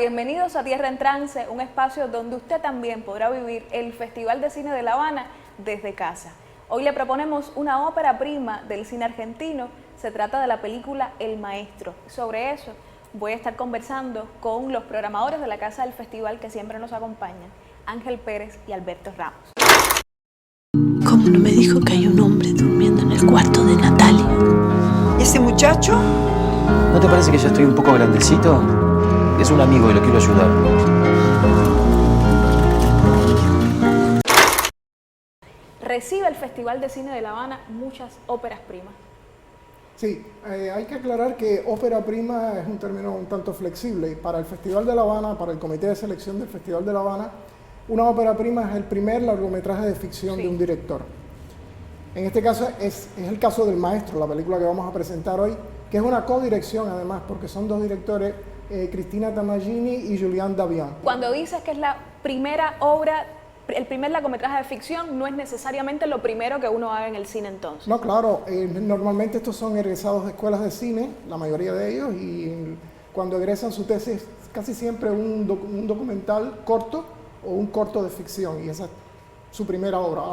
bienvenidos a Tierra en Trance, un espacio donde usted también podrá vivir el Festival de Cine de La Habana desde casa. Hoy le proponemos una ópera prima del cine argentino, se trata de la película El Maestro. Sobre eso voy a estar conversando con los programadores de la Casa del Festival que siempre nos acompañan, Ángel Pérez y Alberto Ramos. ¿Cómo no me dijo que hay un hombre durmiendo en el cuarto de Natalia? ¿Y ese muchacho? ¿No te parece que ya estoy un poco grandecito? Es un amigo y lo quiero ayudar. Recibe el Festival de Cine de La Habana muchas óperas primas. Sí, hay que aclarar que ópera prima es un término un tanto flexible. Para el Festival de La Habana, para el Comité de Selección del Festival de La Habana, una ópera prima es el primer largometraje de ficción de un director. En este caso es el caso del Maestro, la película que vamos a presentar hoy, que es una codirección además, porque son dos directores, Cristina Tamagini y Julián Davian. Cuando dices que es la primera obra, el primer largometraje de ficción, no es necesariamente lo primero que uno haga en el cine entonces. No, claro, normalmente estos son egresados de escuelas de cine, la mayoría de ellos, y cuando egresan su tesis casi siempre un documental corto o un corto de ficción, y esa es su primera obra.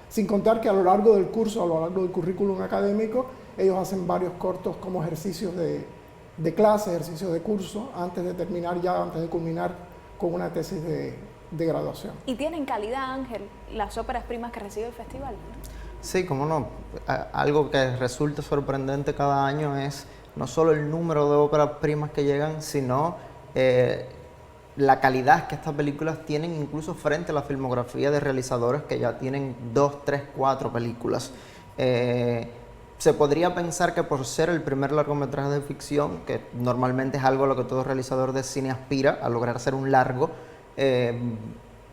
Sin contar que a lo largo del curso, a lo largo del currículum académico, ellos hacen varios cortos como ejercicios de clase, ejercicios de curso, antes de terminar ya, antes de culminar con una tesis de graduación. ¿Y tienen calidad, Ángel, las óperas primas que recibe el festival? Sí, cómo no. Algo que resulta sorprendente cada año es no solo el número de óperas primas que llegan, sino la calidad que estas películas tienen incluso frente a la filmografía de realizadores que ya tienen 2, 3, 4 películas. Se podría pensar que por ser el primer largometraje de ficción, que normalmente es algo a lo que todo realizador de cine aspira, a lograr hacer un largo,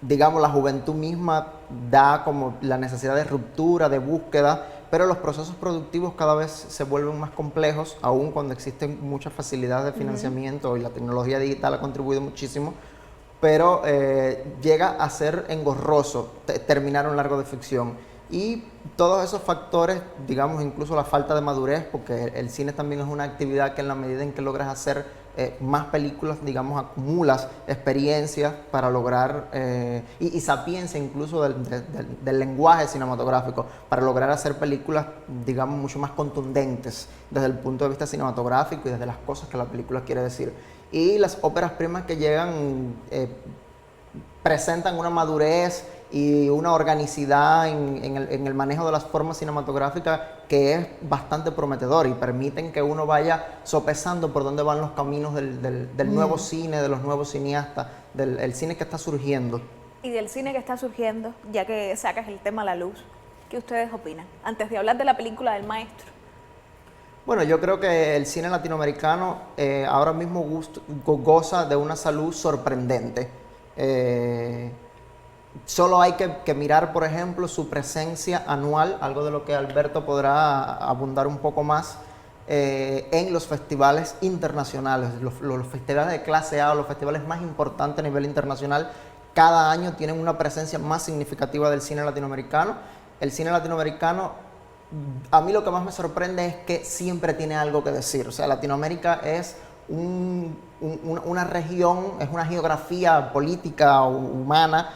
digamos, la juventud misma da como la necesidad de ruptura, de búsqueda, pero los procesos productivos cada vez se vuelven más complejos, aun cuando existen muchas facilidades de financiamiento y la tecnología digital ha contribuido muchísimo, pero llega a ser engorroso terminar un largo de ficción. Y todos esos factores, digamos, incluso la falta de madurez, porque el cine también es una actividad que en la medida en que logras hacer más películas, digamos, acumulas experiencias para lograr, y sapiencia incluso del lenguaje cinematográfico, para lograr hacer películas, digamos, mucho más contundentes desde el punto de vista cinematográfico y desde las cosas que la película quiere decir. Y las óperas primas que llegan presentan una madurez y una organicidad en el manejo de las formas cinematográficas que es bastante prometedor y permiten que uno vaya sopesando por dónde van los caminos del nuevo cine, de los nuevos cineastas, del cine que está surgiendo. Y del cine que está surgiendo, ya que sacas el tema a la luz, ¿qué ustedes opinan? Antes de hablar de la película del Maestro. Bueno, yo creo que el cine latinoamericano ahora mismo goza de una salud sorprendente. Solo hay que mirar, por ejemplo, su presencia anual, algo de lo que Alberto podrá abundar un poco más, en los festivales internacionales, los festivales de clase A, los festivales más importantes a nivel internacional, cada año tienen una presencia más significativa del cine latinoamericano. El cine latinoamericano, a mí lo que más me sorprende es que siempre tiene algo que decir. O sea, Latinoamérica es una región, es una geografía política, humana,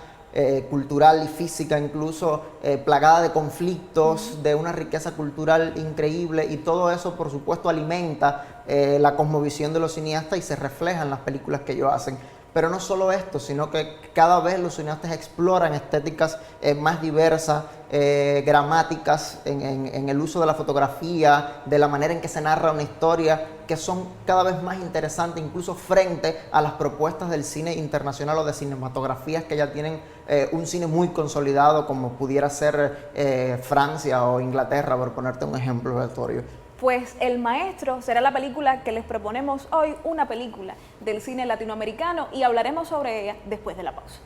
cultural y física incluso, plagada de conflictos, de una riqueza cultural increíble, y todo eso por supuesto alimenta la cosmovisión de los cineastas y se refleja en las películas que ellos hacen. Pero no solo esto, sino que cada vez los cineastas exploran estéticas más diversas, gramáticas en el uso de la fotografía, de la manera en que se narra una historia, que son cada vez más interesantes, incluso frente a las propuestas del cine internacional o de cinematografías que ya tienen un cine muy consolidado, como pudiera ser Francia o Inglaterra, por ponerte un ejemplo aleatorio. Pues El Maestro será la película que les proponemos hoy, una película del cine latinoamericano, y hablaremos sobre ella después de la pausa.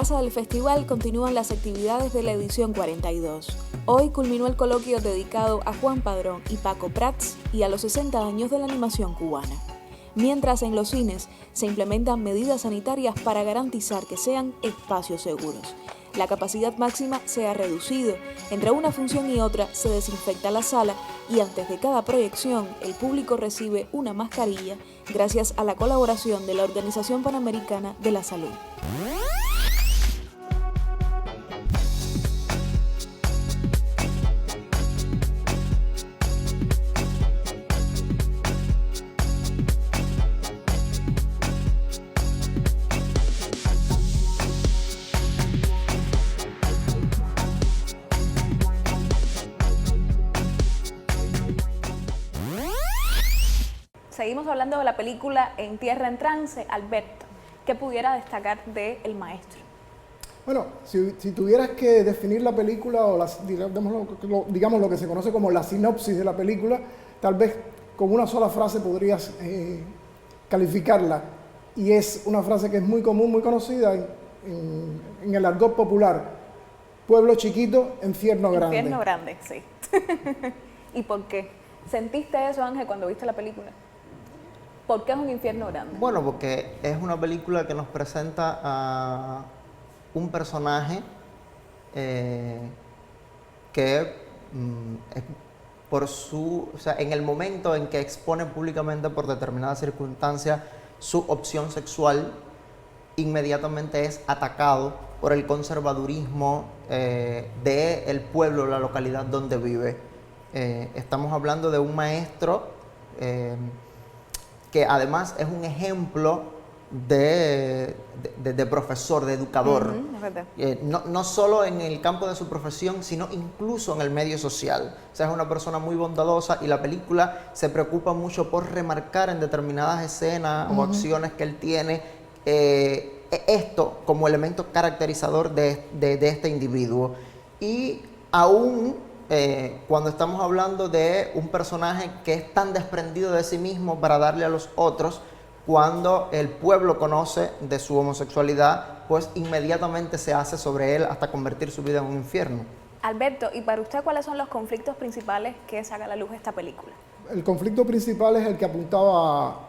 casa del festival continúan las actividades de la edición 42. Hoy culminó el coloquio dedicado a Juan Padrón y Paco Prats y a los 60 años de la animación cubana. Mientras en los cines se implementan medidas sanitarias para garantizar que sean espacios seguros. La capacidad máxima se ha reducido, entre una función y otra se desinfecta la sala y antes de cada proyección el público recibe una mascarilla gracias a la colaboración de la Organización Panamericana de la Salud. Seguimos hablando de la película En Tierra en Trance. Alberto, ¿qué pudiera destacar de El Maestro? Bueno, si tuvieras que definir la película o digamos lo que se conoce como la sinopsis de la película, tal vez con una sola frase podrías calificarla. Y es una frase que es muy común, muy conocida en el argot popular. Pueblo chiquito, infierno grande. Infierno grande, sí. ¿Y por qué? ¿Sentiste eso, Ángel, cuando viste la película? ¿Por qué es un infierno grande? Bueno, porque es una película que nos presenta a un personaje que en el momento en que expone públicamente por determinadas circunstancias su opción sexual, inmediatamente es atacado por el conservadurismo del pueblo, la localidad donde vive. Estamos hablando de un maestro que además es un ejemplo de profesor, de educador, no solo en el campo de su profesión, sino incluso en el medio social. O sea, es una persona muy bondadosa y la película se preocupa mucho por remarcar en determinadas escenas o acciones que él tiene esto como elemento caracterizador de este individuo. Y aún cuando estamos hablando de un personaje que es tan desprendido de sí mismo para darle a los otros, cuando el pueblo conoce de su homosexualidad, pues inmediatamente se hace sobre él hasta convertir su vida en un infierno. Alberto, ¿y para usted cuáles son los conflictos principales que saca a la luz esta película? El conflicto principal es el que apuntaba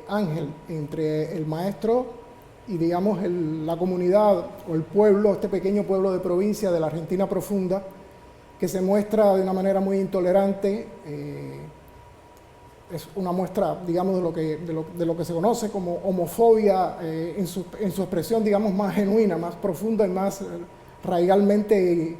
Ángel, entre el maestro y digamos la comunidad o el pueblo, este pequeño pueblo de provincia de la Argentina profunda, que se muestra de una manera muy intolerante. Es una muestra, digamos, de lo que se conoce como homofobia en su expresión, digamos, más genuina, más profunda y más radicalmente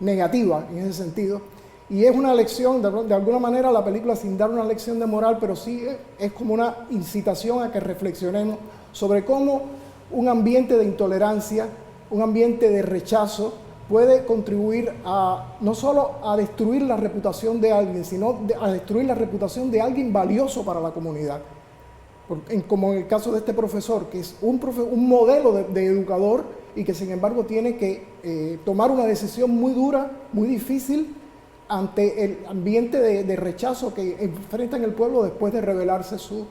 negativa en ese sentido. Y es una lección, de alguna manera, la película, sin dar una lección de moral, pero sí es como una incitación a que reflexionemos sobre cómo un ambiente de intolerancia, un ambiente de rechazo, puede contribuir no solo a destruir la reputación de alguien, sino a destruir la reputación de alguien valioso para la comunidad. Como en el caso de este profesor, que es un modelo de educador y que sin embargo tiene que tomar una decisión muy dura, muy difícil, ante el ambiente de rechazo que enfrenta en el pueblo después de revelarse su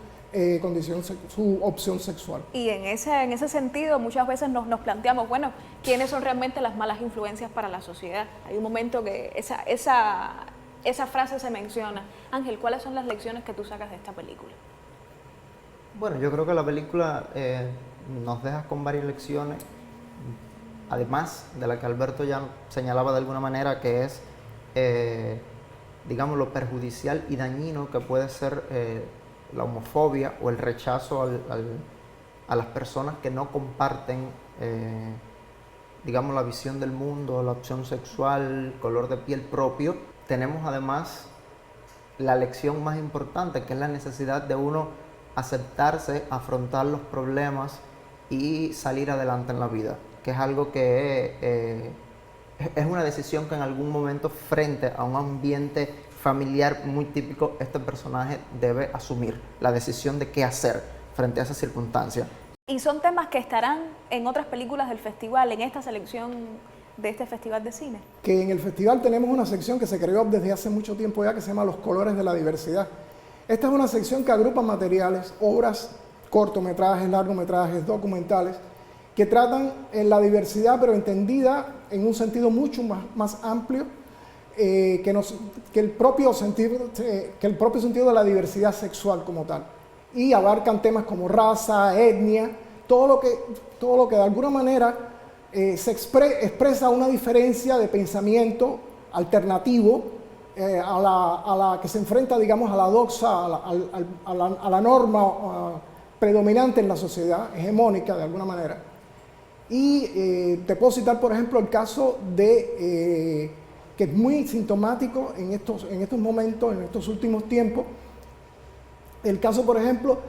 opción sexual. Y en ese sentido muchas veces nos planteamos, bueno, ¿quiénes son realmente las malas influencias para la sociedad? Hay un momento que esa frase se menciona. Ángel, ¿cuáles son las lecciones que tú sacas de esta película? Bueno, yo creo que la película nos deja con varias lecciones, además de la que Alberto ya señalaba de alguna manera, que es, digamos, lo perjudicial y dañino que puede ser la homofobia o el rechazo a las personas que no comparten, digamos, la visión del mundo, la opción sexual, color de piel propio. Tenemos además la lección más importante, que es la necesidad de uno aceptarse, afrontar los problemas y salir adelante en la vida, que es algo que es una decisión que en algún momento, frente a un ambiente familiar muy típico, este personaje debe asumir la decisión de qué hacer frente a esa circunstancia. Y son temas que estarán en otras películas del festival, en esta selección de este festival de cine. Que en el festival tenemos una sección que se creó desde hace mucho tiempo ya, que se llama Los Colores de la Diversidad. Esta es una sección que agrupa materiales, obras, cortometrajes, largometrajes, documentales, que tratan la diversidad, pero entendida en un sentido mucho más amplio que el propio sentido de la diversidad sexual como tal. Y abarcan temas como raza, etnia, todo lo que de alguna manera se expresa una diferencia de pensamiento alternativo a la que se enfrenta, digamos, a la doxa, a la norma predominante en la sociedad, hegemónica de alguna manera. Y te puedo citar, por ejemplo, el caso que es muy sintomático en estos momentos, en estos últimos tiempos, el caso, por ejemplo,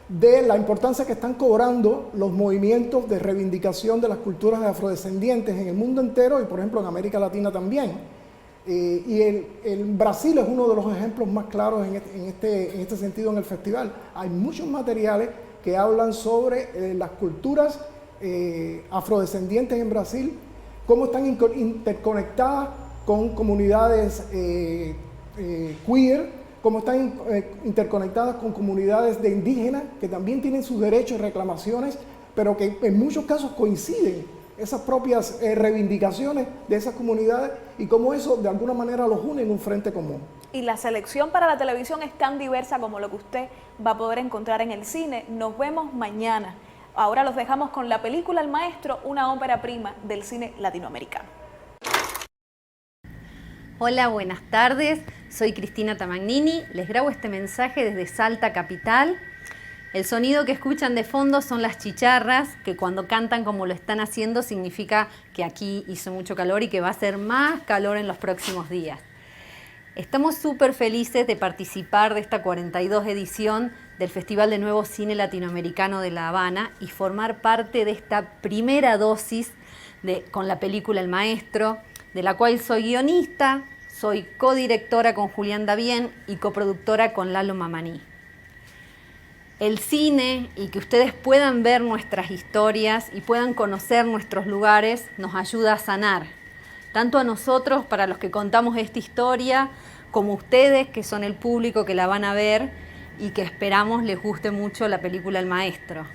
de la importancia que están cobrando los movimientos de reivindicación de las culturas afrodescendientes en el mundo entero y, por ejemplo, en América Latina también. Y el Brasil es uno de los ejemplos más claros en este sentido en el festival. Hay muchos materiales que hablan sobre las culturas afrodescendientes en Brasil, cómo están interconectadas con comunidades queer, cómo están interconectadas con comunidades de indígenas que también tienen sus derechos y reclamaciones, pero que en muchos casos coinciden esas propias reivindicaciones de esas comunidades y cómo eso de alguna manera los une en un frente común. Y la selección para la televisión es tan diversa como lo que usted va a poder encontrar en el cine. Nos vemos mañana. Ahora los dejamos con la película El Maestro, una ópera prima del cine latinoamericano. Hola, buenas tardes. Soy Cristina Tamagnini. Les grabo este mensaje desde Salta Capital. El sonido que escuchan de fondo son las chicharras, que cuando cantan como lo están haciendo significa que aquí hizo mucho calor y que va a hacer más calor en los próximos días. Estamos súper felices de participar de esta 42 edición del Festival de Nuevo Cine Latinoamericano de La Habana y formar parte de esta primera dosis con la película El Maestro, de la cual soy guionista, soy codirectora con Julián Davien y coproductora con Lalo Mamaní. El cine y que ustedes puedan ver nuestras historias y puedan conocer nuestros lugares nos ayuda a sanar, tanto a nosotros, para los que contamos esta historia, como ustedes, que son el público que la van a ver y que esperamos les guste mucho la película El Maestro.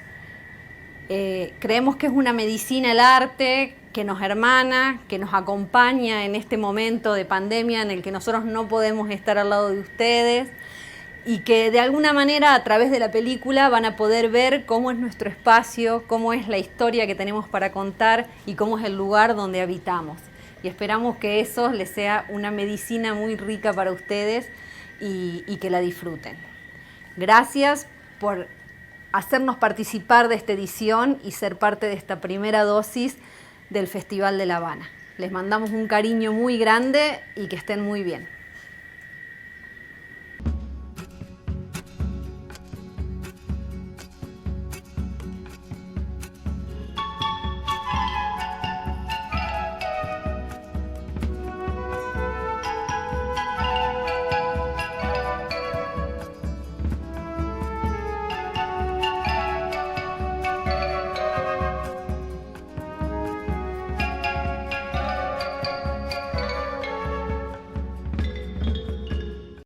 Creemos que es una medicina el arte, que nos hermana, que nos acompaña en este momento de pandemia en el que nosotros no podemos estar al lado de ustedes y que de alguna manera a través de la película van a poder ver cómo es nuestro espacio, cómo es la historia que tenemos para contar y cómo es el lugar donde habitamos. Y esperamos que eso les sea una medicina muy rica para ustedes y que la disfruten. Gracias por hacernos participar de esta edición y ser parte de esta primera dosis del Festival de La Habana. Les mandamos un cariño muy grande y que estén muy bien.